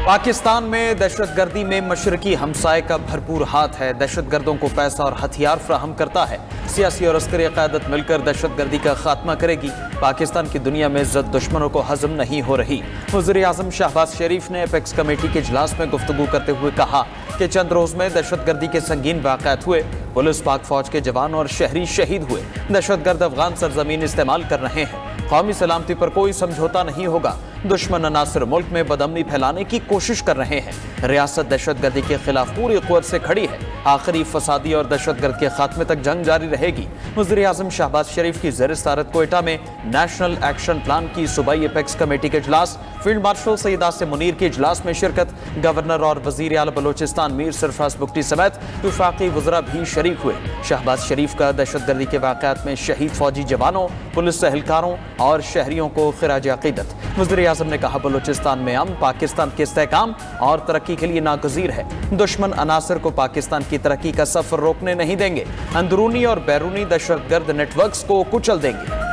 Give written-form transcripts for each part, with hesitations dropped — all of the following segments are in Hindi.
पाकिस्तान में दहशतगर्दी में मशरकी हमसाये का भरपूर हाथ है। दहशतगर्दों को पैसा और हथियार फ्राहम करता है। सियासी और अस्करी क़यादत मिलकर दहशतगर्दी का खात्मा करेगी। पाकिस्तान की दुनिया में इज्जत दुश्मनों को हजम नहीं हो रही। वज़ीर-ए-आज़म शहबाज शरीफ ने एपेक्स कमेटी के इजलास में गुफ्तगू करते हुए कहा कि चंद रोज में दहशतगर्दी के संगीन वाक़यात हुए। पुलिस, पाक फौज के जवान और शहरी शहीद हुए। दहशतगर्द अफगान सरजमीन इस्तेमाल कर रहे हैं। कौमी सलामती पर कोई समझौता नहीं होगा। दुश्मन अनासर मुल्क में बदअमनी फैलाने की कोशिश कर रहे हैं। रियासत दहशतगर्दी के खिलाफ पूरी क़ुव्वत से खड़ी है। आखिरी फसादी और दहशतगर्द के खात्मे तक जंग जारी रहेगी। वज़ीर-ए-आज़म शहबाज शरीफ की ज़ेर-ए-सदारत कोयटा में नेशनल एक्शन प्लान की सूबाई एपेक्स कमेटी के इजलास, फील्ड मार्शल सैयद आसिम मुनीर के इजलास में शिरकत, गवर्नर और वज़ीर आला बलोचिस्तान मीर सरफराज बुगटी समेत वफाकी वज़रा भी शरीक हुए। शहबाज शरीफ का दहशतगर्दी के वाक़यात में शहीद फौजी जवानों, पुलिस एहलकारों और शहरियों को खिराज अक़ीदत। वज़ीर-ए-आज़म ने कहा, बलोचिस्तान में अमन पाकिस्तान के इस्तेहकाम और तरक्की के लिए नागज़ीर है। दुश्मन अनासर को पाकिस्तान की तरक्की का सफर रोकने नहीं देंगे। अंदरूनी और बैरूनी दहशतगर्द नेटवर्क्स को कुचल देंगे।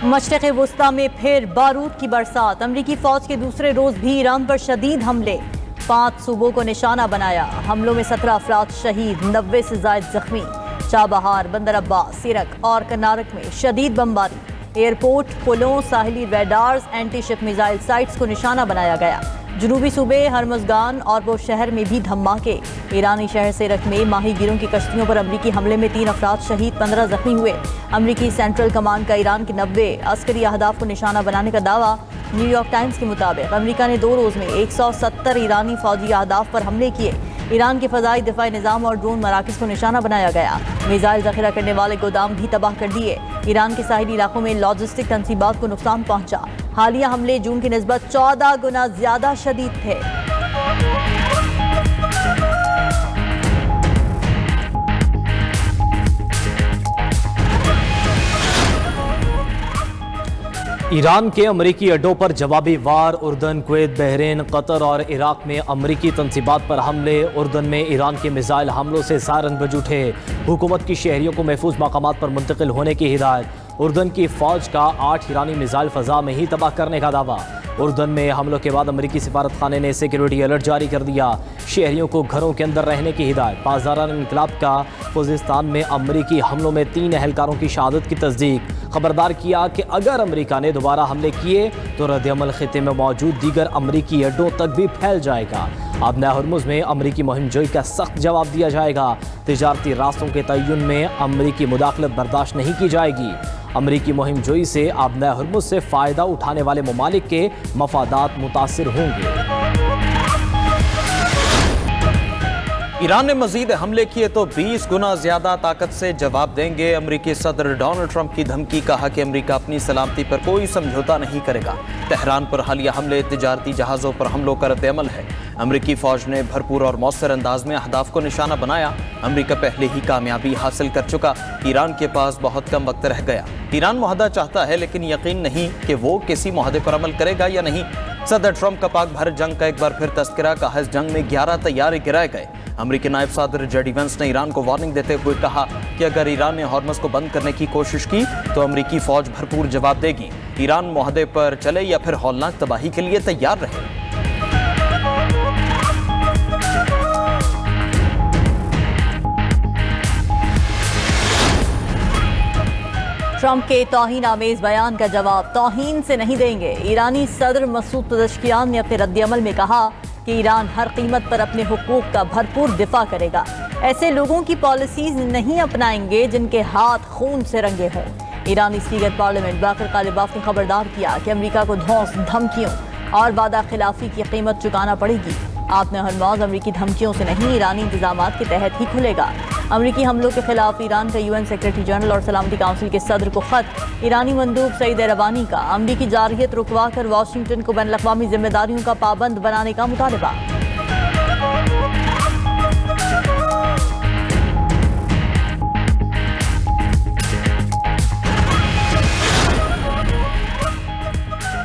मशरिक़ वुस्ता में फिर बारूद की बरसात। अमरीकी फौज के दूसरे रोज भी ईरान पर शदीद हमले। 5 सूबों को निशाना बनाया। हमलों में 17 अफराद शहीद, 90 से जायद जख्मी। चाबहार, बंदर अब्बास, सिरक और कनारक में शदीद बमबारी। एयरपोर्ट, पुलों, साहिली radars, anti ship missile sites को निशाना बनाया गया। जनूबी सूबे हरमजगान और वो शहर में भी धमाके। ईरानी शहर सिरक में माहीगीरों की कश्तियों पर अमरीकी हमले में 3 अफराद शहीद, 15 जख्मी हुए। अमरीकी सेंट्रल कमांड का ईरान के 90 अस्करी अहदाफ को निशाना बनाने का दावा। न्यूयॉर्क टाइम्स के मुताबिक अमरीका ने 2 रोज में 170 ईरानी फौजी अहदाफ पर हमले किए। ईरान के फ़ज़ाई दिफाई निज़ाम और ड्रोन मराकज़ को निशाना बनाया गया। मिसाइल ज़ख़ीरा करने वाले गोदाम भी तबाह कर दिए। ईरान के साहिली इलाकों में लॉजिस्टिक तनसीबात को नुकसान पहुंचा। हालिया हमले जून की निस्बत 14 गुना ज़्यादा शदीद थे। ईरान के अमरीकी अड्डों पर जवाबी वार। उर्दन, कुवैत, बहरीन, कतर और इराक में अमरीकी तनसीबात पर हमले। उर्दन में ईरान के मिसाइल हमलों से सायरन बज उठे। हुकूमत की शहरियों को महफूज मकामात पर मुंतकिल होने की हिदायत। उर्दन की फ़ौज का 8 ईरानी मिसाइल फ़ज़ा में ही तबाह करने का दावा। उर्दन में हमलों के बाद अमरीकी सिफारत खाने ने सिक्योरिटी अलर्ट जारी कर दिया। शहरियों को घरों के अंदर रहने की हिदायत। पासदारान इनकलाब का खुज़िस्तान में अमरीकी हमलों में 3 एहलकारों की शहादत की तस्दीक। खबरदार किया कि अगर अमरीका ने दोबारा हमले किए तो रद्द-ए-अमल खित्ते में मौजूद दीगर अमरीकी अड्डों तक भी फैल जाएगा। अब हरमुज़ में अमरीकी मुहिम जोई का सख्त जवाब दिया जाएगा। तिजारती रास्तों के तय्युन में अमरीकी मुदाखलत बर्दाश्त नहीं की जाएगी। अमरीकी मुहिम जोई से अब हरमुज़ से फ़ायदा उठाने वाले ममालिक के मफादात मुतासिर होंगे। ईरान ने मजीद हमले किए तो 20 गुना ज्यादा ताकत से जवाब देंगे। अमरीकी सदर डोनाल्ड ट्रंप की धमकी। कहा कि अमरीका अपनी सलामती पर कोई समझौता नहीं करेगा। तेहरान पर हालिया हमले तिजारती जहाज़ों पर हमलों का रद्द-ए-अमल है। अमरीकी फौज ने भरपूर और मौसर अंदाज में अहदाफ को निशाना बनाया। अमरीका पहले ही कामयाबी हासिल कर चुका। ईरान के पास बहुत कम वक्त रह गया। ईरान मुआहदा चाहता है लेकिन यकीन नहीं कि वो किसी मुआहदे पर अमल करेगा या नहीं। सदर ट्रंप का पाक भारत जंग का एक बार फिर तस्करा। कहा इस जंग में 11 तैयारे गिराए गए। अमरीकी नायब सदर जेडी वेंस ने ईरान को वार्निंग देते हुए कहा कि अगर ईरान ने हॉर्मज़ को बंद करने की कोशिश की तो अमरीकी फौज भरपूर जवाब देगी। ईरान मुआहदे पर चले या फिर हौलनाक तबाही के लिए तैयार रहे। ट्रंप के तौहीन आमेज बयान का जवाब तौहीन से नहीं देंगे। ईरानी सदर मसूद पज़ेश्कियान ने अपने रद्द-ए-अमल में कहा कि ईरान हर कीमत पर अपने हुकूक का भरपूर दिफा करेगा। ऐसे लोगों की पॉलिसीज नहीं अपनाएंगे जिनके हाथ खून से रंगे हों। ईरानी स्पीकर पार्लियामेंट बाकर कालिबाफ ने खबरदार किया कि अमरीका को धौंस, धमकियों और वादा खिलाफी की कीमत चुकाना पड़ेगी। आपने हरमौज अमरीकी धमकियों से नहीं, ईरानी इंतजामात के तहत ही खुलेगा। अमरीकी हमलों के खिलाफ ईरान का यूएन सेक्रेटरी जनरल और सलामती काउंसिल के सदर को खत। ईरानी मंदूब सईद रवानी का अमरीकी जारहियत रुकवा कर वाशिंगटन को बैनुल-अक़वामी जिम्मेदारियों का पाबंद बनाने का मुतालबा।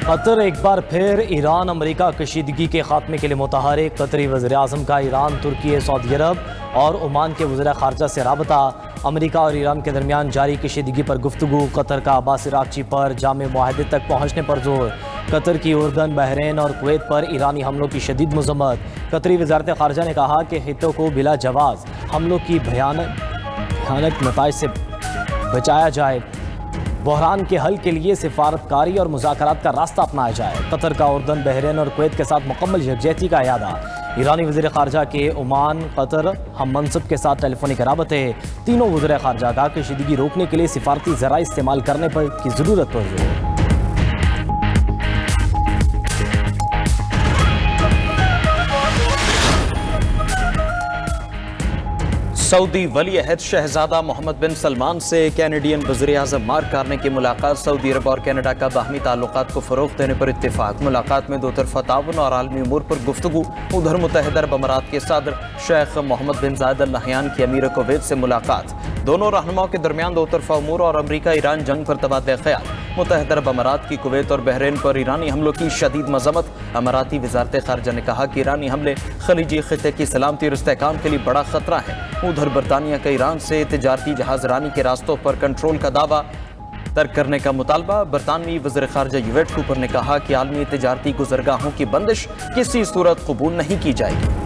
कतर एक बार फिर ईरान अमेरिका कशीदगी के खात्मे के लिए मुतहरिक। कतरी वज़ीर-ए-आज़म का ईरान, तुर्की, सऊदी अरब और ओमान के वज़ीर ख़ारजा से राबता। अमेरिका और ईरान के दरमियान जारी कशीदगी पर गुफ्तगू। कतर का अब्बास इराक़ची पर जामे मुआहदे तक पहुँचने पर जोर। कतर की उर्दन, बहरीन और कुवैत पर ईरानी हमलों की शदीद मज़म्मत। कतरी वज़ारत ख़ारजा ने कहा कि खित्तों को बिला जवाज़ हमलों की भयानक नताइज से बचाया जाए। बहरान के हल के लिए सिफारतकारी और मुज़ाकरात का रास्ता अपनाया जाए। कतर का उर्दन, बहरीन और कुवैत के साथ मुकम्मल यकजहती का इरादा। ईरानी वज़ीर ख़ारजा के ओमान, कतर हम मनसब के साथ टेलीफोनिक राबते। तीनों वज़ीर ख़ारजा का कशीदगी रोकने के लिए सिफारती ज़रा इस्तेमाल करने पर की ज़रूरत पर जोर। सऊदी वली अहद शहजादा मोहम्मद बिन सलमान से कैनेडियन वज़ीर-ए-आज़म मार्क कार्ने की मुलाकात। सऊदी अरब और कनाडा का बाहमी ताल्लुकात को फ़रोग़ देने पर इत्तेफाक। मुलाकात में दो तरफ़ा ताउन और आलमी उमूर पर गुफ्तगू। उधर मुत्तहिदा अरब अमारात के सदर शेख मोहम्मद बिन ज़ायद अल नहयान की अमीर कुवैत से मुलाकात। दोनों रहनुमाओं के दरमियान दो तरफ़ा उमूर और अमरीका ईरान जंग पर तबादला ख्याल। मुत्तहिदा अरब अमारात की कुवैत और बहरीन पर ईरानी हमलों की शदीद मज़म्मत। अमाराती वज़ारत ख़ारजा ने कहा कि ईरानी हमले खलीजी ख़ित्ते की सलामती और इस्तेहकाम के लिए बड़ा ख़तरा है। उधर बरतानिया का ईरान से तिजारती जहाज रानी के रास्तों पर कंट्रोल का दावा तर्क करने का मुतालबा। बरतानवी वज़ीर ख़ारजा यूवेट कूपर ने कहा कि आलमी तिजारती गुज़रगाहों की बंदिश किसी सूरत कबूल नहीं की जाएगी।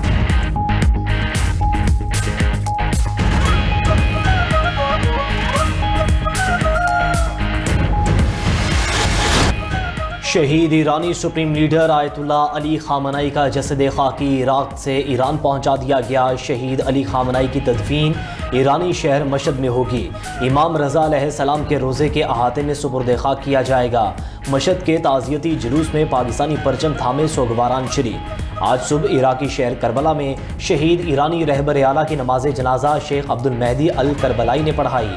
शहीद ईरानी supreme leader Ayatollah Ali Khamenei का जसद खाकी इराक़ से ईरान पहुंचा दिया गया। शहीद अली खामनाई की तदफीन ईरानी शहर मशहद में होगी। इमाम रज़ा अलैहिस्सलाम के रोज़े के अहाते में सुपुर्द खाक किया जाएगा। मशहद के ताज़ियती जुलूस में पाकिस्तानी परचम थामे सोगवारान शरीक। आज सुबह इराकी शहर करबला में शहीद ईरानी रहबर आला की नमाज जनाजा शेख अब्दुल मेहदी अल करबलाई ने पढ़ाई।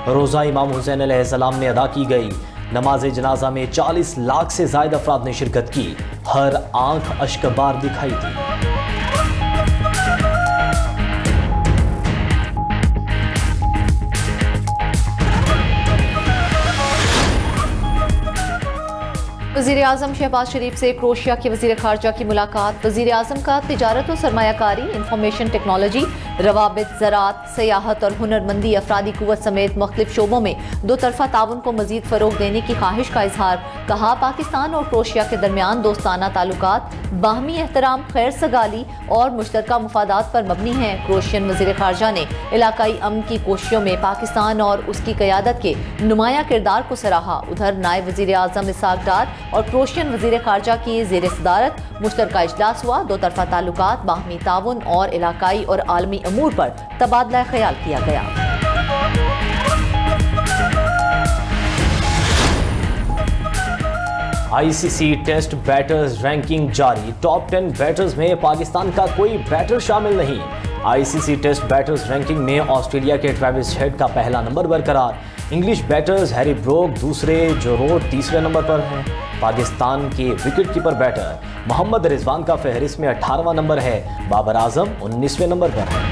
रोज़ा इमाम हुसैन अलैहिस्सलाम में अदा की गई। नमाज जनाजा में 40 लाख से ज़ायद अफराद ने शिरकत की। हर आंख अश्कबार दिखाई दी। वज़ीर-ए-आज़म शहबाज शरीफ से क्रोशिया के वज़ीर ख़ारजा की मुलाकात। वज़ीर-ए-आज़म का तिजारत और सरमायाकारी, इंफॉर्मेशन टेक्नोलॉजी, रवाबित, ज़राअत, सयाहत और हुनरमंदी, अफरादी क़ुव्वत समेत मुख्तलिफ शोबों में दो तरफ़ा ताउन को मज़ीद फ़रोग़ देने की ख्वाहिश का इजहार। कहा, पाकिस्तान और क्रोशिया के दरमियान दोस्ताना ताल्लुकात बाहमी एहतराम, खैर सगाली और मुश्तरका मुफादात पर मबनी हैं। क्रोशियन वज़ीर ख़ारजा ने इलाकाई अमन की कोशिशों में पाकिस्तान और उसकी क़यादत के नुमाया किरदार को सराहा। उधर नायब वज़ीर-ए-आज़म इसहाक़ डार और क्रोशियन वज़ीर ख़ारजा की ज़ेर सदारत मुश्तरका इजलास हुआ। दो तरफ़ा ताल्लुकात, बाहमी ताउन और इलाकाई और आलमी अमूर पर तबादला ख्याल किया गया। ICC टेस्ट बैटर्स रैंकिंग जारी। टॉप 10 बैटर्स में पाकिस्तान का कोई बैटर शामिल नहीं। ICC टेस्ट बैटर्स रैंकिंग में ऑस्ट्रेलिया के ट्रेविस हेड का पहला नंबर बरकरार। इंग्लिश बैटर्स हैरी ब्रोक दूसरे, जो रोड तीसरे नंबर पर हैं। पाकिस्तान के wicket keeper batter Mohammad Rizwan का फहरिस्त में 18वां नंबर है। बाबर आजम 19वें नंबर पर है।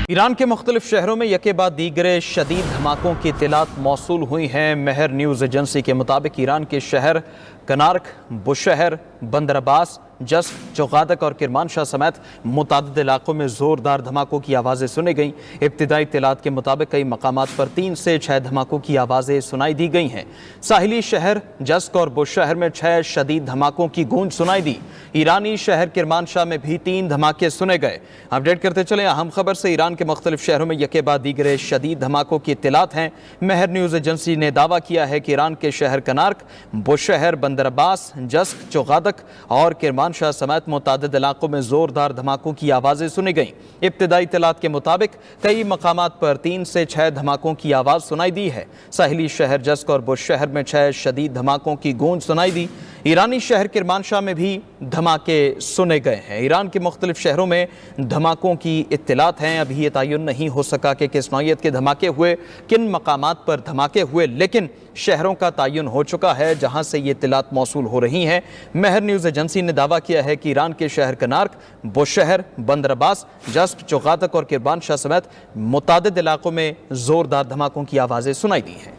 ईरान के मुख्तलिफ शहरों में यके बाद दीगरे शदीद धमाकों की इत्तलात मौसूल हुई हैं। महर न्यूज़ एजेंसी के मुताबिक ईरान के शहर कनार्क, बुशहर, बंदर अब्बास, जस्क, चौगादक और किरमानशाह समेत मुतादिद इलाकों में ज़ोरदार धमाकों की आवाज़ें सुनी गईं। इब्तिदाई इत्तलात के मुताबिक कई मकामात पर 3 से 6 धमाकों की आवाज़ें सुनाई दी गई हैं। साहिली शहर जस्क और बुशहर में 6 शदीद धमाकों की गूंज सुनाई दी। ईरानी शहर किरमानशाह में भी 3 धमाके सुने गए। अपडेट करते चले अहम खबर से। ईरान के मुख्तलिफ शहरों में यके बाद दीगरे शदीद धमाकों की इत्तलात हैं। महर न्यूज़ एजेंसी ने दावा किया है कि ईरान के शहर कनार्क, बुशहर, बंदर अब्बास, जस्क, चौगादक और किरमानशाह समेत मुतादिद इलाकों में ज़ोरदार धमाकों की आवाज़ें सुनी गईं। इब्तिदाई इत्तलात के मुताबिक कई मकामात पर 3 से 6 धमाकों की आवाज़ सुनाई दी है। साहिली शहर जस्क और बुशहर में 6 शदीद धमाकों की गूंज सुनाई दी। ईरानी शहर किरमानशाह में भी धमाके सुने गए हैं। ईरान के मुख्तलिफ शहरों में धमाकों की इत्तलात हैं। अभी ये तयन नहीं हो सका कि किस नौइयत के धमाके हुए, किन मकामात पर धमाके हुए, लेकिन शहरों का तयन हो चुका है जहां से ये इत्तलात मौसूल हो रही हैं। महर न्यूज़ एजेंसी ने दावा किया है कि ईरान के शहर कनार्क, बुशहर, बंदर अब्बास, जस्ट, चौगातक और किरमानशाह समेत मुतादिद इलाकों में जोरदार धमाकों की आवाज़ें सुनाई दी हैं।